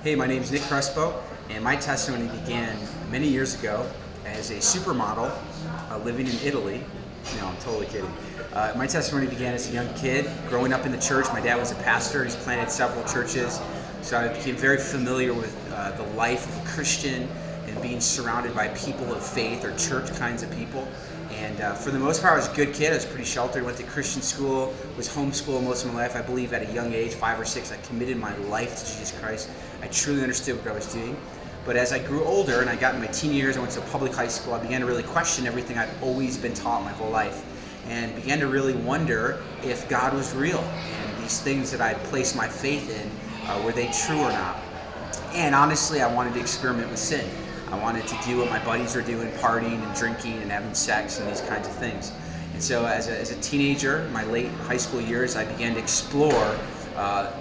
Hey, my name is Nick Crespo, and my testimony began many years ago as a supermodel living in Italy. No, I'm totally kidding. My testimony began as a young kid, growing up in the church. My dad was a pastor. He's planted several churches, so I became very familiar with the life of a Christian and being surrounded by people of faith or church kinds of people. And for the most part, I was a good kid. I was pretty sheltered, went to Christian school, was homeschooled most of my life. I believe at a young age, 5 or 6, I committed my life to Jesus Christ. I truly understood what I was doing. But as I grew older and I got in my teen years, I went to a public high school, I began to really question everything I'd always been taught my whole life, and began to really wonder if God was real and these things that I'd placed my faith in, were they true or not. And honestly, I wanted to experiment with sin. I wanted to do what my buddies were doing, partying and drinking and having sex and these kinds of things. And so as a teenager, in my late high school years, I began to explore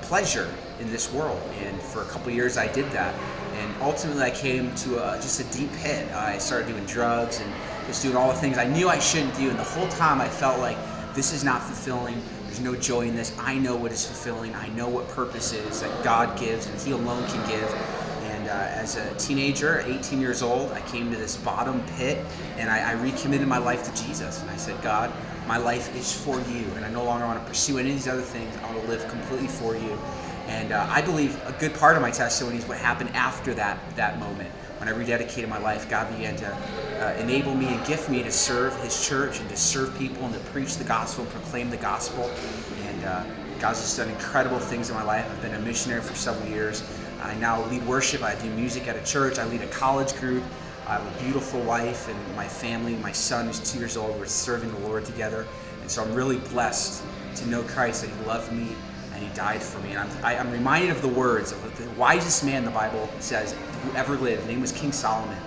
pleasure in this world. And for a couple years, I did that. And ultimately, I came to just a deep pit. I started doing drugs and just doing all the things I knew I shouldn't do. And the whole time, I felt like this is not fulfilling. There's no joy in this. I know what is fulfilling. I know what purpose is that God gives and He alone can give. And as a teenager, 18 years old, I came to this bottom pit and I recommitted my life to Jesus. And I said, God, my life is for you, and I no longer want to pursue any of these other things. I want to live completely for you. And I believe a good part of my testimony is what happened after that moment. When I rededicated my life, God began to enable me and gift me to serve His church and to serve people and to preach the gospel and proclaim the gospel. And God's just done incredible things in my life. I've been a missionary for several years. I now lead worship. I do music at a church. I lead a college group. I have a beautiful wife and my family. My son is 2 years old. We're serving the Lord together. And so I'm really blessed to know Christ, that He loved me and He died for me. And I'm reminded of the words of the wisest man the Bible says who ever lived. His name was King Solomon.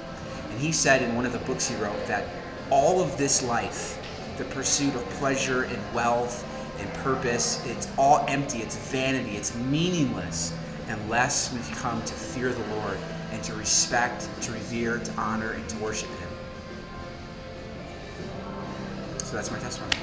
And he said in one of the books he wrote that all of this life, the pursuit of pleasure and wealth and purpose, it's all empty, it's vanity, it's meaningless unless we come to fear the Lord and to respect, to revere, to honor, and to worship Him. So that's my testimony.